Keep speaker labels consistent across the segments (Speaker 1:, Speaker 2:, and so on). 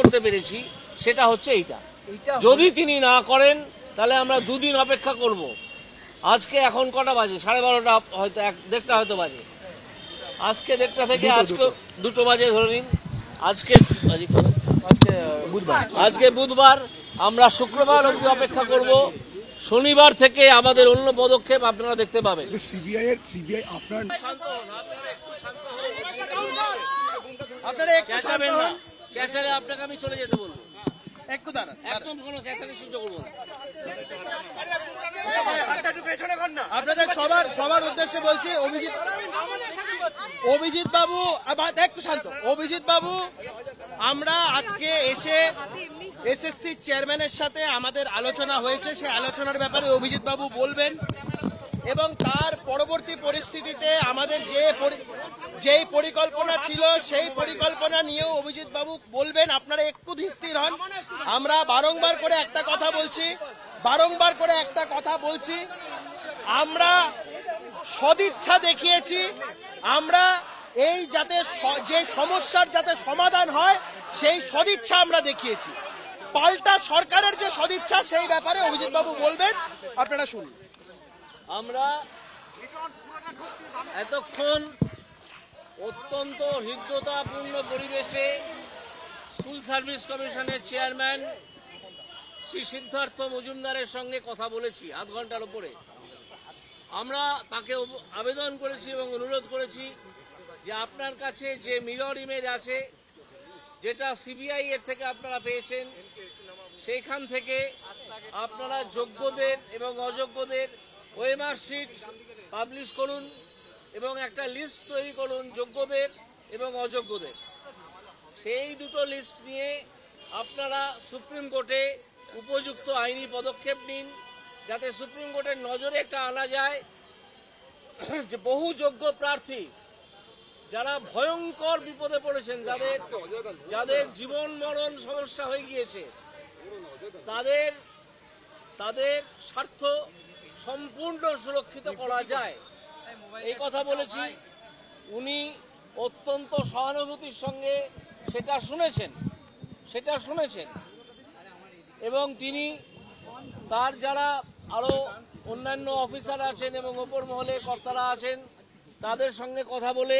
Speaker 1: করতে পেরেছি সেটা হচ্ছে এইটা। যদি তিনি না করেন তাহলে আমরা দুদিন অপেক্ষা করব। আজকে এখন কটা বাজে? 12:30 হয়তো 1:30 হয়তো বাজে। আজকে 1:30 থেকে আজকে 2টো বাজে ধরে নিন। আজকে বুধবার, আমরা শুক্রবার অবধি অপেক্ষা করব। শনিবার থেকে আমাদের অন্য পদক্ষেপ আপনারা দেখতে পাবেন।
Speaker 2: সিবিআই আপনার
Speaker 1: আপনাকে আমি চলে যেতে বলবো।
Speaker 3: একটু দাঁড়ান,
Speaker 1: একদম কোনো চেঁচানোর সুযোগ করবো না।
Speaker 3: আপনাদের সবার উদ্দেশ্যে বলছি, অভিজিৎ বাবু একটু শান্ত। অভিজিৎ বাবু, আমরা আজকে এসে এসএসসি চেয়ারম্যানের সাথে আমাদের আলোচনা হয়েছে, সেই আলোচনার ব্যাপারে অভিজিৎ বাবু বলবেন এবং তার পরবর্তী পরিস্থিতিতে আমাদের যেই পরিকল্পনা ছিল সেই পরিকল্পনা নিয়েও অভিজিৎ বাবু বলবেন। আপনারা একটু ধীর হন। আমরা বারংবার করে একটা কথা বলছি, আমরা সদিচ্ছা দেখিয়েছি। আমরা এই যাতে যে সমস্যার যাতে সমাধান হয় সেই সদিচ্ছা আমরা দেখিয়েছি। পাল্টা সরকারের যে সদিচ্ছা সেই ব্যাপারে অভিজিৎ বাবু বলবেন, আপনারা শুনুন।
Speaker 1: আমরা এতক্ষণ অত্যন্ত হৃদ্যতাপূর্ণ পরিবেশে স্কুল সার্ভিস কমিশনের চেয়ারম্যান শ্রী সিদ্ধার্থ মজুমদারের সঙ্গে কথা বলেছি আধ ঘন্টার উপরে। আমরা তাকে আবেদন করেছি এবং অনুরোধ করেছি যে আপনার কাছে যে মিরর ইমেজ আছে, যেটা সিবিআই এর থেকে আপনারা পেয়েছেন, সেইখান থেকে আপনারা যোগ্যদের এবং অযোগ্যদের ওএমআর শিট পাবলিশ করুন এবং একটা লিস্ট তৈরি করুন যোগ্যদের এবং অযোগ্যদের। সেই দুটো লিস্ট নিয়ে আপনারা সুপ্রিম কোর্টে উপযুক্ত আইনি পদক্ষেপ নিন, যাতে সুপ্রিম কোর্টের নজরে একটা আনা যায় যে বহু যোগ্য প্রার্থী যারা ভয়ঙ্কর বিপদে পড়েছেন, যাদের জীবন মরণ সমস্যা হয়ে গিয়েছে, তাদের স্বার্থ সম্পূর্ণ সুরক্ষিত করা যায়, এই কথা বলেছি। উনি অত্যন্ত সহানুভূতির সঙ্গে সেটা শুনেছেন এবং তিনি তার যারা আরো অন্যান্য অফিসার আছেন এবং ওপর মহলে কর্তারা আছেন তাদের সঙ্গে কথা বলে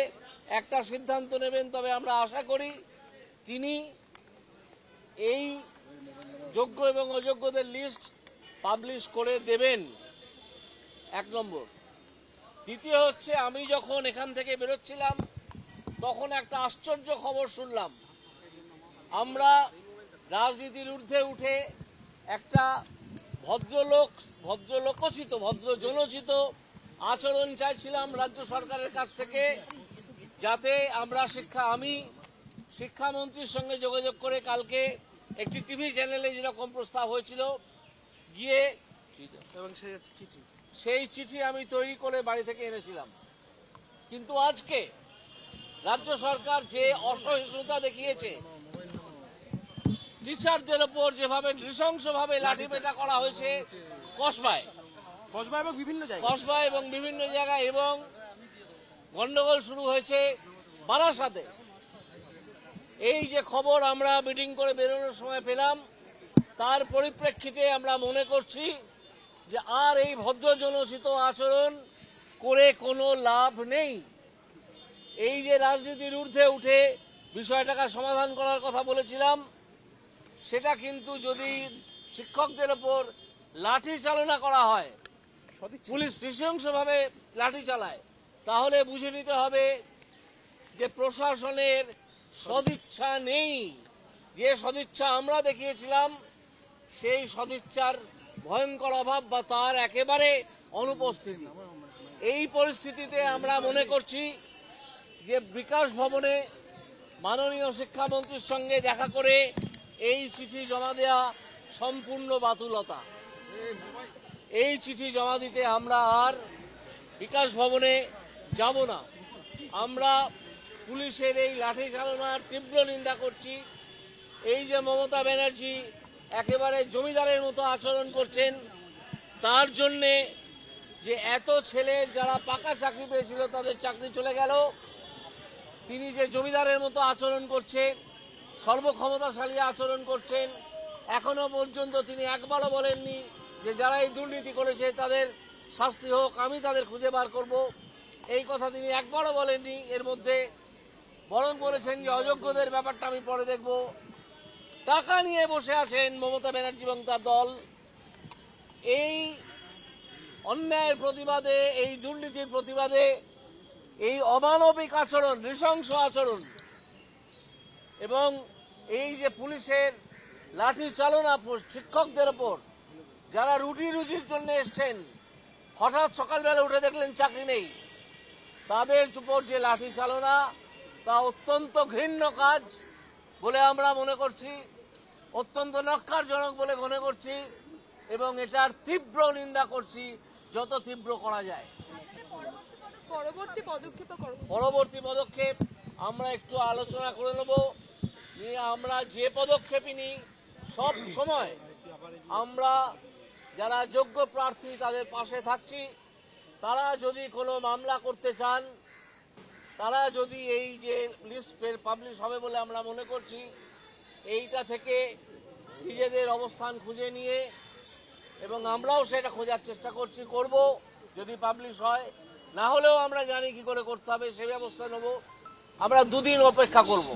Speaker 1: একটা সিদ্ধান্ত নেবেন। তবে আমরা আশা করি তিনি এই যোগ্য এবং অযোগ্যদের লিস্ট পাবলিশ করে দেবেন, 1 নম্বর। দ্বিতীয় হচ্ছে, আমি যখন এখান থেকে বেরোচ্ছিলাম তখন একটা আশ্চর্য খবর শুনলাম। আমরা রাজনীতির ঊর্ধ্বে উঠে একটা ভদ্রজনোচিত আচরণ চাইছিলাম রাজ্য সরকারের কাছ থেকে, যাতে আমরা আমি শিক্ষামন্ত্রীর সঙ্গে যোগাযোগ করে কালকে একটি টিভি চ্যানেলে যেরকম প্রস্তাব হয়েছিল গিয়ে সেই চিঠি আমি তৈরি করে বাড়ি থেকে এনেছিলাম। কিন্তু আজকে রাজ্য সরকার যে অসহিষ্ণুতা দেখিয়েছে, টিচারদের ওপর যেভাবে নৃশংসভাবে লাঠিপেটা করা হয়েছে কসবায় এবং বিভিন্ন জায়গায়, এবং গন্ডগোল শুরু হয়েছে বারাসাতে, এই যে খবর আমরা মিটিং করে বেরোনোর সময় পেলাম, তার পরিপ্রেক্ষিতে আমরা মনে করছি যে আর এই ভদ্রজনোচিত আচরণ করে কোনো লাভ নেই। এই যে রাজনীতির ঊর্ধ্বে উঠে বিষয়টাকে সমাধান করার কথা বলেছিলাম, সেটা কিন্তু যদি শিক্ষকদের ওপর লাঠি চালনা করা হয়, পুলিশ নৃশংসভাবে লাঠি চালায়, তাহলে বুঝে নিতে হবে যে প্রশাসনের সদিচ্ছা নেই। যে সদিচ্ছা আমরা দেখিয়েছিলাম সেই সদিচ্ছার ভয়ঙ্কর অভাব বা তার একেবারে অনুপস্থিতি। এই পরিস্থিতিতে আমরা মনে করছি যে বিকাশ ভবনে মাননীয় শিক্ষামন্ত্রীর সঙ্গে দেখা করে এই চিঠি জমা দেওয়া সম্পূর্ণ বাতুলতা। এই চিঠি জমা দিতে আমরা আর বিকাশ ভবনে যাব না। আমরা পুলিশের এই লাঠি চালনার তীব্র নিন্দা করছি। এই যে মমতা ব্যানার্জি একেবারে জমিদারের মতো আচরণ করছেন, তার জন্যে যে এত ছেলে যারা পাকা চাকরি পেয়েছিল তাদের চাকরি চলে গেল, তিনি যে জমিদারের মতো আচরণ করছে, সর্বক্ষমতাশালী আচরণ করছেন। এখনো পর্যন্ত তিনি একবারও বলেননি যে যারা এই দুর্নীতি করেছে তাদের শাস্তি হোক, আমি তাদের খুঁজে বার করব, এই কথা তিনি একবারও বলেননি এর মধ্যে। বরং বলেছেন যে অযোগ্যদের ব্যাপারটা আমি পরে দেখব। টাকা নিয়ে বসে আছেন মমতা ব্যানার্জি এবং তার দল। এই অন্যায়ের প্রতিবাদে, এই দুর্নীতির প্রতিবাদে, এই অমানবিক আচরণ, নৃশংস আচরণ এবং এই যে পুলিশের লাঠি চালনা শিক্ষকদের ওপর, যারা রুটি রুজির জন্য এসছেন, হঠাৎ সকালবেলা উঠে দেখলেন চাকরি নেই, তাদের উপর যে লাঠি চালনা, তা অত্যন্ত ঘৃণ্য কাজ বলে আমরা মনে করছি, অত্যন্ত ন্যক্কারজনক বলে মনে করছি এবং এটার তীব্র নিন্দা করছি, যত তীব্র করা যায়। পরবর্তী পদক্ষেপ আমরা একটু আলোচনা করে নেব। নিয়ে আমরা যে পদক্ষেপই নিই, সব সময় আমরা যারা যোগ্য প্রার্থী তাদের পাশে থাকছি। তারা যদি কোনো মামলা করতে চান, তারা যদি এই যে লিস্ট পাবলিশ হবে বলে আমরা মনে করছি, এইটা থেকে নিজেদের অবস্থান খুঁজে নিয়ে, এবং আমরাও সেটা খোঁজার চেষ্টা করব, যদি পাবলিশ হয়। না হলেও আমরা জানি কি করে করতে হবে, সে ব্যবস্থা নেব। আমরা 2 দিন অপেক্ষা করব।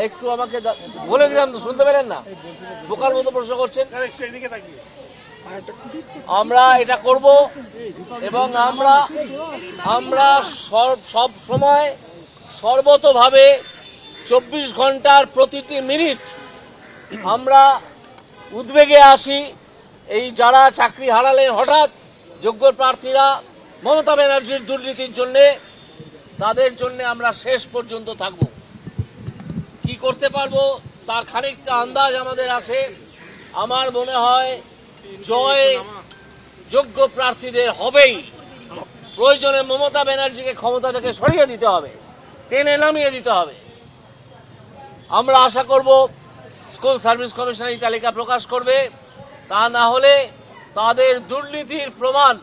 Speaker 1: একটু আমাকে বলে দিলাম তো, শুনতে পেলেন না? বোকার মতো প্রশ্ন করছেন। আমরা এটা করব এবং আমরা সব সময় সর্বতভাবে 24 ঘন্টার প্রতিটি মিনিট আমরা উদ্বেগে আসি। এই যারা চাকরি হারালেন হঠাৎ যোগ্য প্রার্থীরা মমতা ব্যানার্জির দুর্নীতির জন্য, তাদের জন্য আমরা শেষ পর্যন্ত থাকব। কি করতে পারবো তার খানিকটা আন্দাজ আমাদের আছে। আমার মনে হয় জয় যোগ্য প্রার্থীদের হবেই। প্রয়োজনে মমতা ব্যানার্জিকে ক্ষমতা থেকে সরিয়ে দিতে হবে, টেনে নামিয়ে দিতে হবে। আমরা আশা করব স্কুল সার্ভিস কমিশন এই তালিকা প্রকাশ করবে। তা না হলে তাদের দুর্নীতির প্রমাণ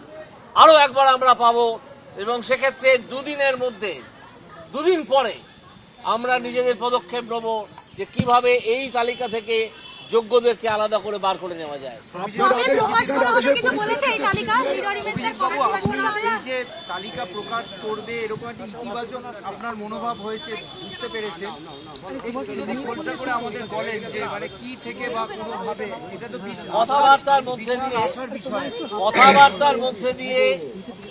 Speaker 1: আরো একবার আমরা পাব এবং সেক্ষেত্রে 2 দিনের মধ্যে, 2 দিন পরে আমরা নিজেদের পদক্ষেপ নেব যে কিভাবে এই তালিকা থেকে যোগ্যদেরকে আলাদা করে বার করে নেওয়া যায়।
Speaker 4: এই যে তালিকা প্রকাশ করবে এরকম একটা ইতিবাচক আপনার মনোভাব হয়েছে, বুঝতে পেরেছে, একটু যদি খোলসা করে আমাদের বলেন যে মানে কি থেকে বা কোনোভাবে, এটা তো
Speaker 1: কথাবার্তার মধ্যে দিয়ে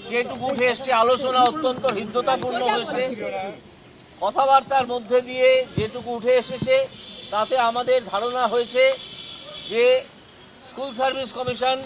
Speaker 1: যেটুকু উঠে এসছে, আলোচনা অত্যন্ত হৃদ্যতাপূর্ণ হয়েছে। কথাবার্তার মধ্যে দিয়ে যেটুকু উঠে এসেছে তাতে আমাদের ধারণা হয়েছে যে স্কুল সার্ভিস কমিশন